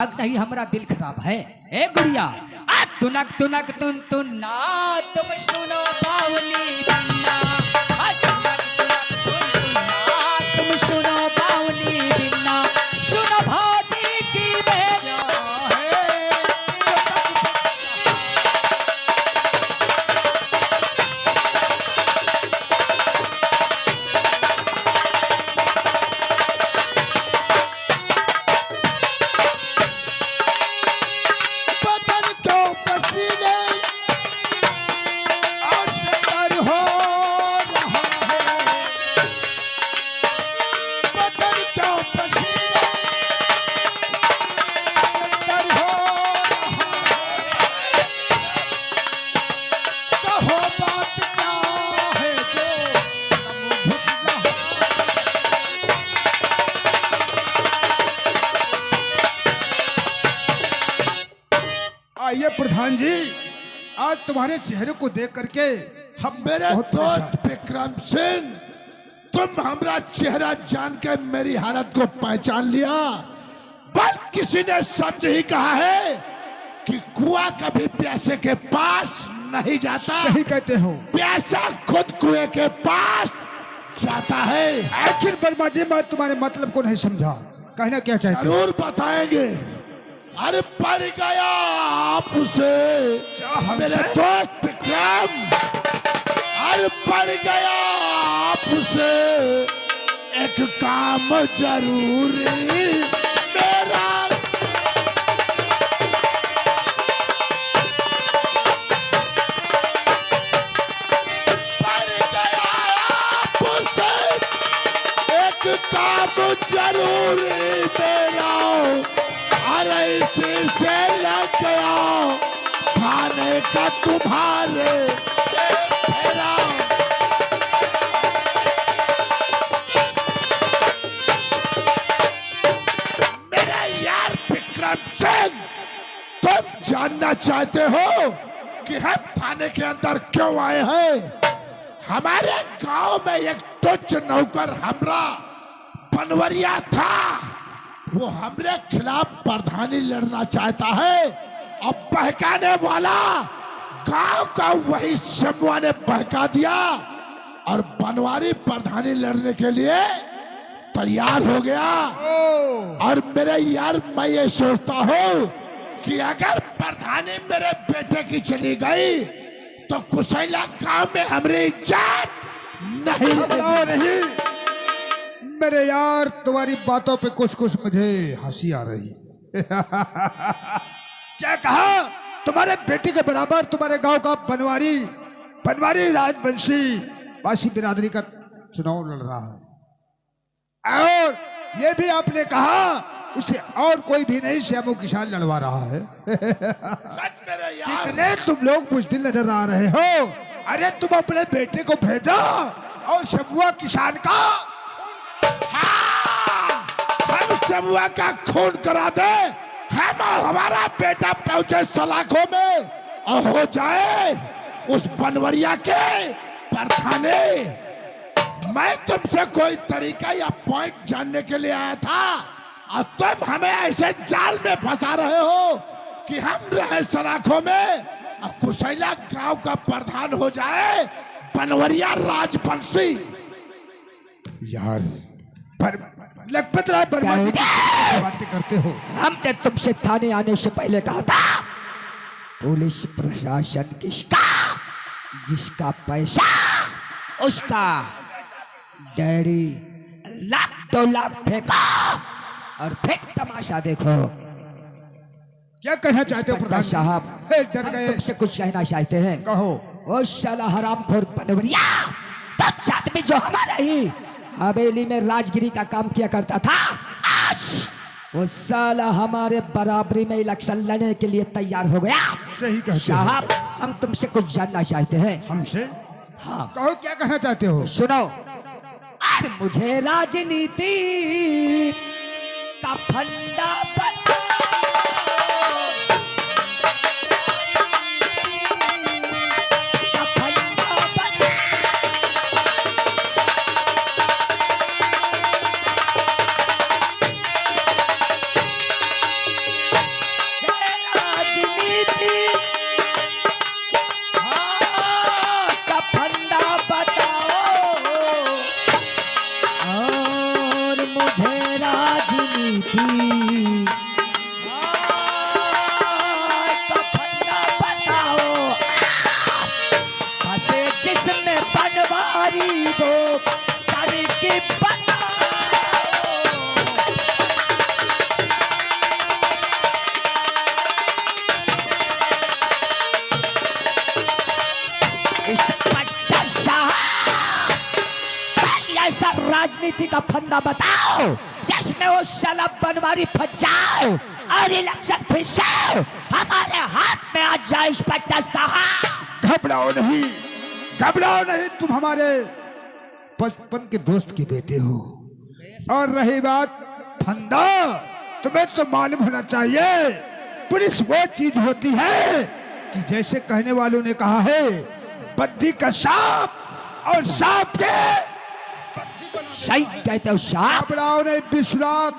अब नहीं हमारा दिल खराब है। ए गुड़िया तुनक तुनक तुन तुन ना तुम सुनो बावली बिन्ना, तुनक तुनक तुन तुन ना तुम सुनो बावली बिन्ना, सुनो भाजी की बेजा है। आइए प्रधान जी, आज तुम्हारे चेहरे को देख करके हम मेरे दोस्त विक्रम सिंह, तुम हमारा चेहरा जान के मेरी हालत को पहचान लिया। बल किसी ने सच ही कहा है कि कुआं कभी प्यासे के पास नहीं जाता। सही कहते हो। प्यासा खुद कुएं के पास जाता है। आखिर वर्मा जी, मैं तुम्हारे मतलब को नहीं समझा, कहना क्या चाहते हो? जरूर बताएंगे। अरे पड़ गया आप उसे मेरे दोस्त विक्रम, अरे पड़ गया आप उसे एक काम जरूरी मेरा। पड़ गया आप उसे एक काम जरूरी मेरा, अरे इसी से लग गया खाने का तुम्हारे फेरा। मेरे यार विक्रम सिंह, तुम जानना चाहते हो कि हम थाने के अंदर क्यों आए हैं? हमारे गांव में एक तुच्छ नौकर हमरा बनवरिया था, वो हमरे खिलाफ प्रधानी लड़ना चाहता है। अब बहकाने वाला गांव का वही शमुआ ने बहका दिया और बनवारी प्रधानी लड़ने के लिए तैयार हो गया। और मेरे यार, मैं ये सोचता हूँ कि अगर प्रधानी मेरे बेटे की चली गई तो कुशैला गांव में हमारी इज्जत नहीं। मेरे यार, तुम्हारी बातों पे कुछ कुछ मुझे हंसी आ रही है। क्या कहा? तुम्हारे बेटे के बराबर तुम्हारे गांव का बनवारी राजवंशी वासी बिरादरी का चुनाव लड़ रहा है, और ये भी आपने कहा उसे और कोई भी नहीं, श्यामू किसान लड़वा रहा है। सच मेरे यार, कितने तुम लोग बुजदिल नजर आ रहे हो। अरे तुम अपने बेटे को भेजो और शमुआ किसान का हम शमुआ का खून करा दे, हम और हमारा बेटा पहुंचे सलाखों में और हो जाए उस बनवरिया के प्रधानी। मैं तुमसे कोई तरीका या पॉइंट जानने के लिए आया था, और तुम हमें ऐसे जाल में फंसा रहे हो कि हम रहे सलाखों में और कुशैला गांव का प्रधान हो जाए बनवरिया राजवंशी। यार लखपत राय वर्मा जी की बातें करते हो। हमने तुमसे थाने आने से पहले कहा था, पुलिस प्रशासन किसका, जिसका पैसा उसका। डैडी लाख 2 लाख फेंका और फिर तमाशा देखो। क्या कहना चाहते हो प्रधान साहब? डर गए? तुमसे कुछ कहना चाहते हैं। कहो। वो साला हरामखोर बनवरिया तो साथ में जो हमारा ही हवेली में राजगिरी का काम किया करता था, आज वो साला हमारे बराबरी में इलेक्शन लड़ने के लिए तैयार हो गया। सही कहते हो साहब, हम तुमसे कुछ जानना चाहते हैं। हमसे? हाँ, कहो, क्या कहना चाहते हो? सुनो। आज मुझे राजनीति का फंडा बता, राजनीति का फंदा बताओ जिसमें वो साला बनवारी फंस जाओ और इलेक्शन फिर से हमारे हाथ में आ जाए। इंस्पेक्टर साहब घबराओ नहीं, घबराओ नहीं, तुम हमारे बचपन के दोस्त के बेटे हो। और रही बात फंदा, तुम्हें तो मालूम होना चाहिए पुलिस वो चीज होती है कि जैसे कहने वालों ने कहा है, बद्दी का सांप और सांप के सही कहते हो साहब। घबराओ नहीं विश्वनाथ,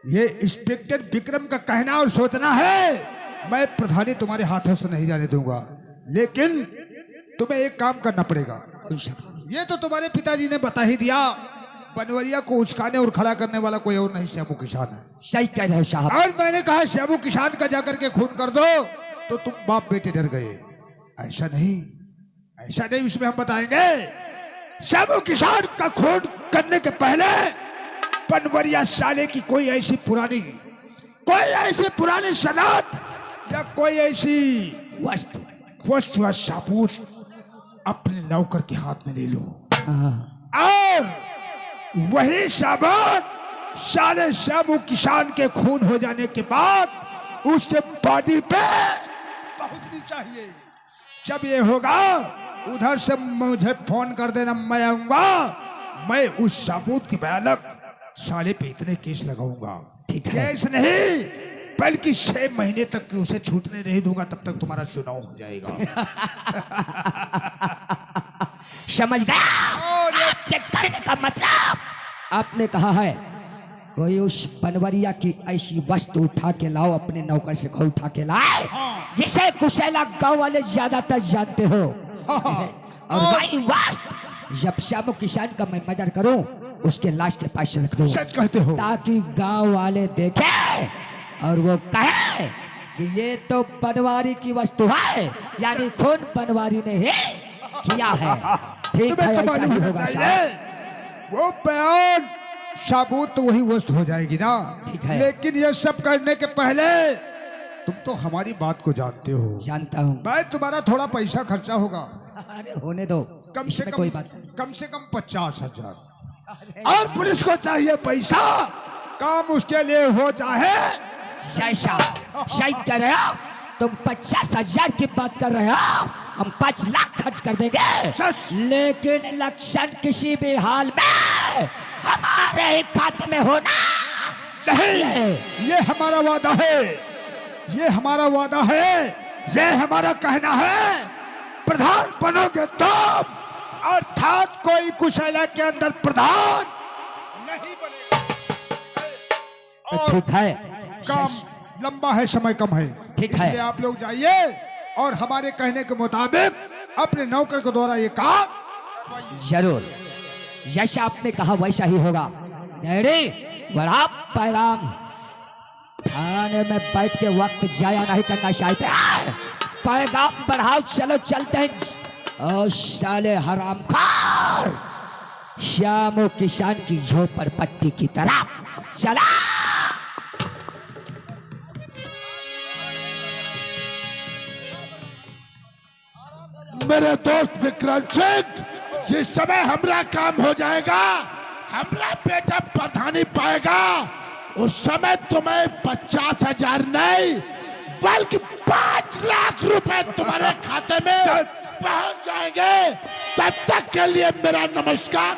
ये इंस्पेक्टर विक्रम का कहना और सोचना है। मैं प्रधानी तुम्हारे हाथों से नहीं जाने दूंगा, लेकिन तुम्हें एक काम करना पड़ेगा। ये तो तुम्हारे पिताजी ने बता ही दिया, बनवरिया को उचकाने और खड़ा करने वाला कोई और नहीं, श्यामू किसान है। सही कह रहे हो साहब। और मैंने कहा श्यामू किसान का जाकर के खून कर दो, तो तुम बाप बेटे डर गए। ऐसा नहीं, ऐसा नहीं, उसमें हम बताएंगे श्यामू किसान का खून करने के पहले बनवरिया साले की कोई ऐसी पुरानी सनद या कोई ऐसी वस्तु या साबुत अपने नौकर के हाथ में ले लो, और वही साबुत साले श्यामू किसान के खून हो जाने के बाद उसके बॉडी पे पहुंचनी चाहिए। जब ये होगा उधर से मुझे फोन कर देना, मैं आऊंगा। मैं उस साबुत की बयालक साले पे इतने केस लगाऊंगा, केस नहीं बल्कि 6 महीने तक उसे छूटने नहीं दूंगा, तब तक तुम्हारा चुनाव हो जाएगा। समझ गया? आपके कहने का मतलब आपने कहा है कोई उस बनवरिया की ऐसी वस्तु उठा के लाओ, अपने नौकर से घो उठा के लाओ, जिसे कुशेला गांव वाले ज्यादातर जानते हो। और वही वस्तु जब श्यामू किसान का मैं मर्डर करूं, उसके लाश के पास रख दो। सच कहते हो? ताकि गांव वाले देखें और वो कहे कि ये तो बनवारी की वस्तु है, यानी खून बनवारी ने ही किया है। ठीक है, ऐसा ही होगा साहब। वो बयान साबुत तो वही वस्तु हो जाएगी ना। ठीक है, लेकिन ये सब करने के पहले तुम तो हमारी बात को जानते हो। जानता हूँ। भाई तुम्हारा थोड़ा पैसा खर्चा होगा। अरे होने दो, कम से कम कोई बात नहीं। कम से कम 50,000। और पुलिस को चाहिए पैसा, काम उसके लिए हो चाहे जैसा। सही कर रहे हो तुम। 50,000 की बात कर रहे हो, हम 5 लाख खर्च कर देंगे, लेकिन इलेक्शन किसी भी हाल में हमारे ही खाते में होना नहीं। ये हमारा वादा है, ये हमारा वादा है, ये हमारा कहना है। प्रधान बनोगे तुम, अर्थात कोई कुशेला के अंदर प्रधान नहीं बनेगा। और ठीक है, काम लंबा है, समय कम है, ठीक है। इसलिए आप लोग जाइए और हमारे कहने के मुताबिक अपने नौकर के द्वारा ये काम करवाइए। जरूर, जैसा आपने कहा वैसा ही होगा। डैडी बड़ा पैगाम, थाने में बैठ के वक्त जाया नहीं करना चाहते। पैगाम बढ़ाओ, चलो चलते हैं। और साले हरामखोर श्यामू किसान की झोपड़पट्टी की तरफ चला। मेरे दोस्त विक्रम सिंह, जिस समय हमारा काम हो जाएगा, हमारा बेटा प्रधानी पाएगा, उस समय तुम्हें 50,000 नहीं बल्कि 5 लाख रुपए तुम्हारे खाते में पहुंच जाएंगे। तब तक के लिए मेरा नमस्कार।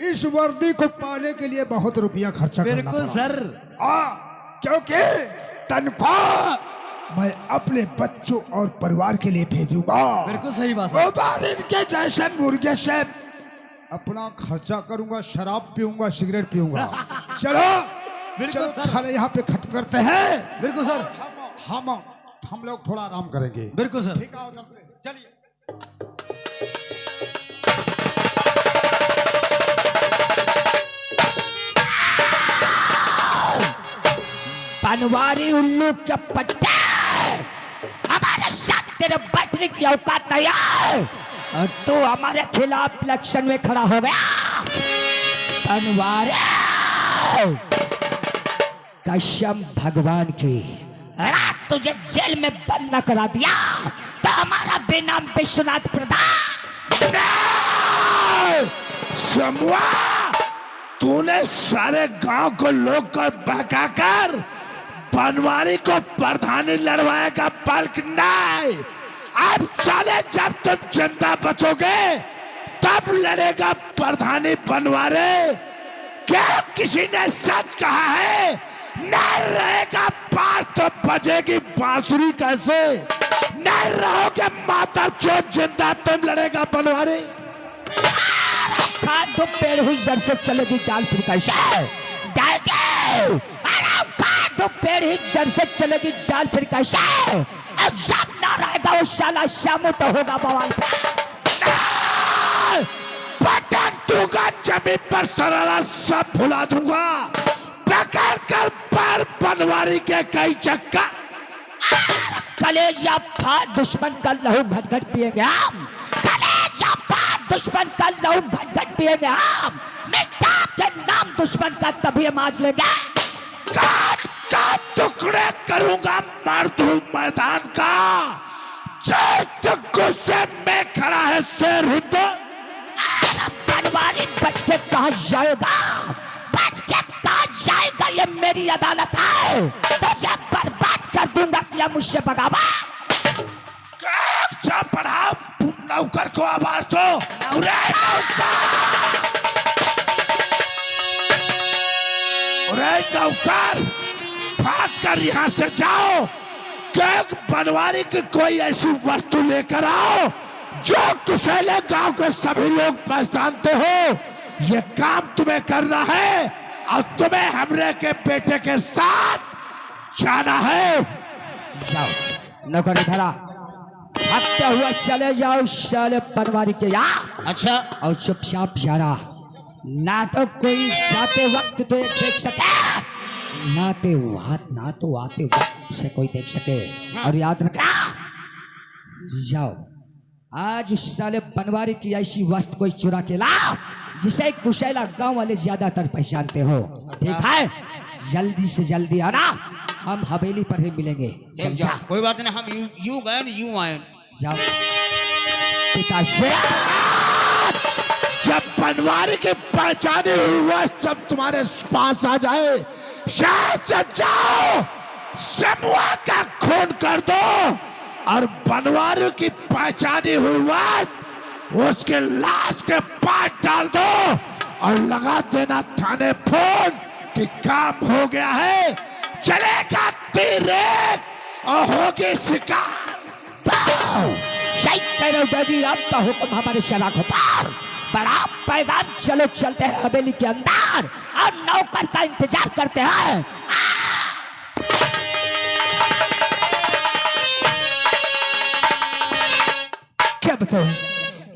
इस वर्दी को पाने के लिए बहुत रुपया खर्चा करना पड़ा। बिल्कुल सर। क्योंकि तनख्वाह मैं अपने बच्चों और परिवार के लिए भेजूंगा। बिल्कुल सही बात है। और इनके जैसे मुर्गे से अपना खर्चा करूंगा, शराब पीऊंगा, सिगरेट पीऊंगा। चलो बिल्कुल सर, खाने यहाँ पे खत्म करते हैं। बिल्कुल सर। हम लोग थोड़ा आराम करेंगे। बिल्कुल सर, ठीक है, चलिए। बनवारी उल्लू के पट्टे, हमारे साथ तेरे बैठने की औकात नहीं है, और तू हमारे खिलाफ इलेक्शन में खड़ा हो गया। बनवारी, कसम भगवान की, रात तुझे जेल में बंद न करा दिया तो हमारा बेनाम विश्वनाथ प्रधान। शमुआ, तूने सारे गांव को लोग कर बहकाकर बनवारी को प्रधानी लड़वाएगा बल्कि नहीं। अब साले जब तुम जिंदा बचोगे तब लड़ेगा प्रधानी बनवारी। क्या किसी ने सच कहा है? न रहेगा बात तो बजेगी बांसुरी कैसे? न रहोगे माता चोट जिंदा तुम लड़ेगा बनवारी। खाद दो पेड़ हुई जब से चलेगी डाल फिर कैसे डाल के, खाद दो पेड़ ही जब से चलेगी डाल फिर कैसे, और जब ना रहेगा वो साला शामू तो होगा बवाल। पटक दूंगा जमीन पर सरारा सब भुला दूंगा, पकड़ कर पर बनवारी के कई चक्का। कलेजा फाड़ दुश्मन का लहू घट-घट पिएंगे हम, कलेजा फाड़ दुश्मन का लहू घट-घट पिएंगे हम, मिटा के नाम दुश्मन का तभी माज लेंगे। काट काट टुकड़े करूंगा मर्द हूं मैदान का, जो गुस्से में खड़ा है शेर हूं तो। बनवारी बच के कहा जाएगा, बच के कहा जाएगा, ये मेरी अदालत है, तुझे बर्बाद कर दूंगा क्या मुझसे बगावत। बढ़ाओ नौकर को आवाज दो। उरे नौकर, भाग कर यहाँ से जाओ, क्योंकि बनवारी की कोई ऐसी वस्तु लेकर आओ जो कुशेले गांव के सभी लोग पहचानते हो। ये काम तुम्हें करना है और तुम्हें हमरे के बेटे के साथ जाना है। जाओ नौकर इधर आ, हत्या हुआ चले जाओ साले बनवारी के यहाँ। अच्छा, और चुपचाप जाना, ना तो कोई जाते वक्त तो देख सके, ना तो आते वक्त से कोई देख सके। और याद रखना, जाओ आज इस साले बनवारी की ऐसी वस्तु कोई चुरा के लाओ जिसे कुशेला गांव वाले ज्यादातर पहचानते हो। ठीक है, जल्दी से जल्दी आना, हम हवेली पर ही मिलेंगे। समझा? कोई बात नहीं, हम यूं गए यूं आए। जाओ पिताश्री। जब बनवारी के पहचाने हुआ जब तुम्हारे पास आ जाए, शायद से जाओ शमुआ का खून कर दो और बनवारी की पहचानी हुई बात उसके लाश के पास डाल दो और लगा देना थाने फोन कि काम हो गया है, चलेगा तीर और होगी शिकार। सही कह रहे हो दादी, अब तो हुक्म हमारे शराखों पर। बड़ा पैगाम, चलो चलते हैं हवेली के अंदर और नौकर का इंतजार करते हैं। क्या बताओ,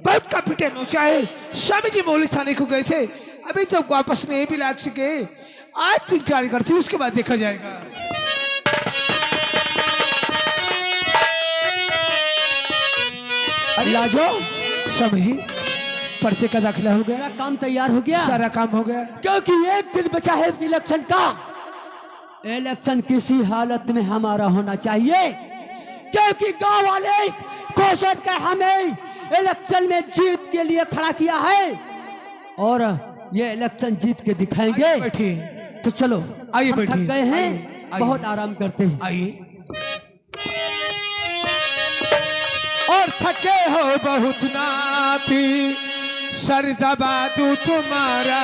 बहुत काफी टाइम हो गया है। स्वामी जी मौली थाने को गए थे, अभी तक वापस नहीं भी लाग सके। आज तो इंतजार करती हूँ, उसके बाद देखा जाएगा। लाजो, स्वामी जी, पर्चे का दाखिला हो गया, काम तैयार हो गया, सारा काम हो गया। क्योंकि एक दिन बचा है इलेक्शन का। इलेक्शन किसी हालत में हमारा होना चाहिए, क्योंकि गांव वाले घोषणा कर हमें इलेक्शन में जीत के लिए खड़ा किया है और ये इलेक्शन जीत के दिखाएंगे। बैठिए, तो चलो आइए हम थक बैठिए, गए हैं, आइए। बहुत आराम करते हैं। आइए। और थके हो बहुत नाती, सर दबा दूं तुम्हारा।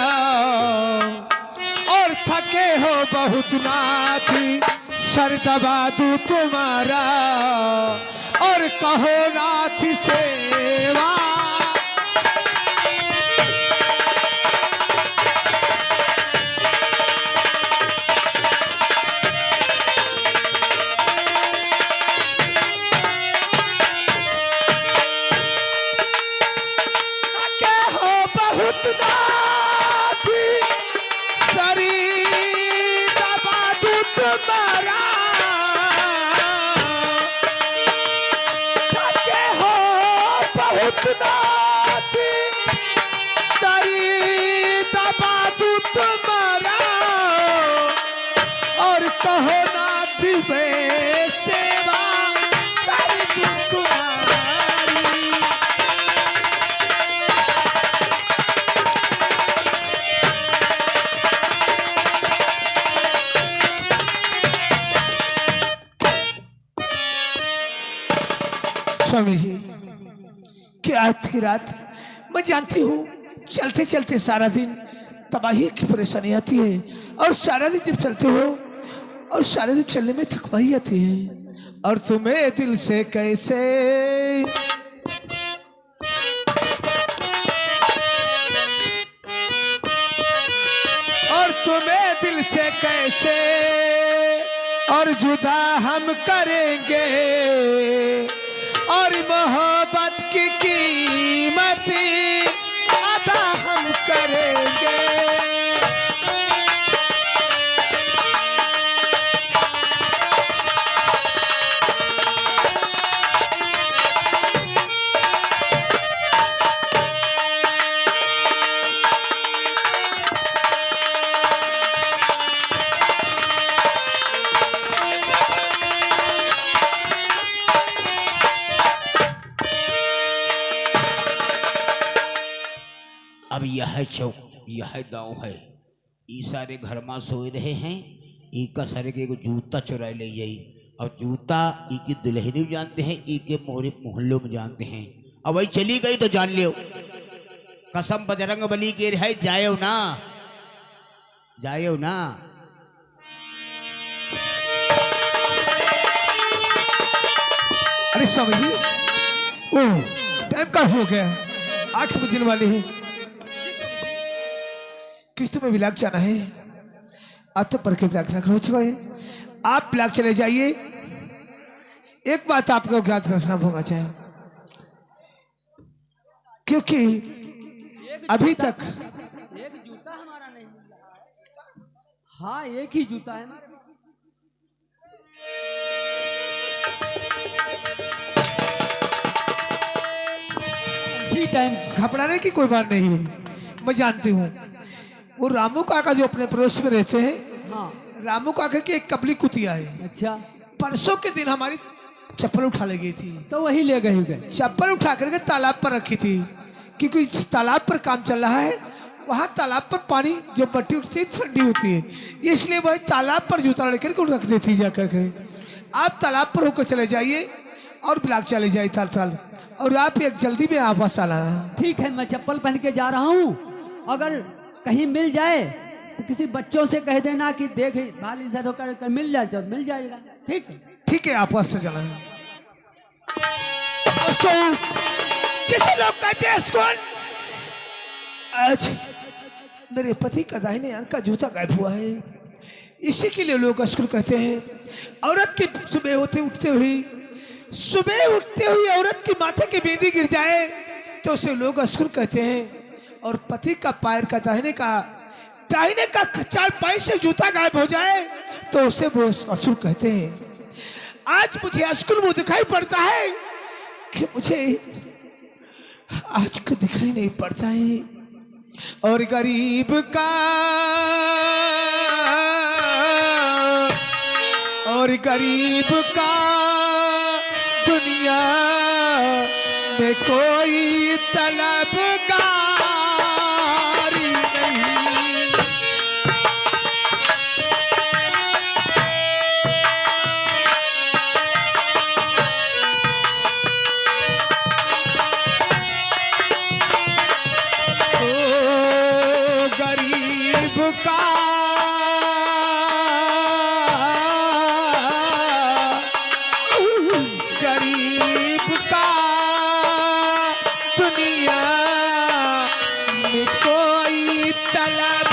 और थके हो बहुत नाती, सर दबा दूं तुम्हारा। और कहो नाथ सेवा, थके हो बहुत नाती, सरी दबा दूं तुम्हारा। थके हो बहुत ना हाथ में सेवा कर दूं तुम्हारी। स्वामी जी कि आज की रात मैं जानती हूँ चलते चलते सारा दिन तबाही की परेशानी आती है, और सारा दिन जब चलते हो और सारा दिन चलने में थकवाई आती है, और तुम्हें दिल से कैसे दिल से कैसे और जुदा हम करेंगे, और मोहब्बत की कीमत अदा हम करेंगे। अब यह चौक यह गांव है, ई सारे घर में सोए रहे हैं। ई का सारे के जूता चुराए ले जाई, और जूता ई की दुल्हनी जानते हैं, ई के मोहरे मोहल्लों में जानते हैं। अब वही चली गई तो जान लियो, कसम बजरंग बली के है, जायो ना जायो ना। अरे स्वामी जी, ओह टाइम का हो गया, 8 बजने वाले हैं। किस तुम्हें बिलाक जाना है? अब तो पर के बिलाक हो चुका है, आप बिलाक चले जाइए। एक बात आपको याद रखना होगा चाहे, क्योंकि अभी तक एक जूता हमारा नहीं मिल रहा है। हाँ, एक ही जूता है हमारे। इसी टाइम घबराने की कोई बात नहीं है, मैं जानती हूँ। वो रामू काका जो अपने पड़ोस में रहते हैं, हाँ, रामू काका की एक कबली कुतिया है। अच्छा, परसों के दिन हमारी चप्पल उठा ले गई थी, तो वही ले गए। चप्पल उठा करके तालाब पर रखी थी, क्योंकि इस तालाब पर काम चल रहा है। वहाँ तालाब पर पानी जो मट्टी उठती है ठंडी होती है, इसलिए वह तालाब पर जूता लेकर के रख देती जा करके। आप तालाब पर होकर चले जाइए और ब्लॉक चले जाइए ताल ताल, और आप एक जल्दी में वापस आना। ठीक है, मैं चप्पल पहन के जा रहा हूँ। अगर कहीं मिल जाए तो किसी बच्चों से कह देना कि देख भाल इधर होकर मिल जाए तो मिल जाएगा। ठीक है, ठीक है, आप वापस से जाना है। दोस्तों, जिसे लोग कहते हैं स्कूल, आज मेरे पति का दाहिने अंग का जूता गायब हुआ है। इसी के लिए लोग स्कूल कहते हैं। औरत की सुबह उठते हुई औरत की माथे की बेदी गिर जाए तो उसे लोग अस्कुर कहते हैं, और पति का पैर का दाहिने का 4 पाई से जूता गायब हो जाए तो उसे वो अस्कुर कहते हैं। आज मुझे अस्कुर वो दिखाई पड़ता है कि मुझे आज को दिखाई नहीं पड़ता है, और गरीब का दुनिया में कोई तलबगारी नहीं। ओ गरीब का दुनिया में कोई तलब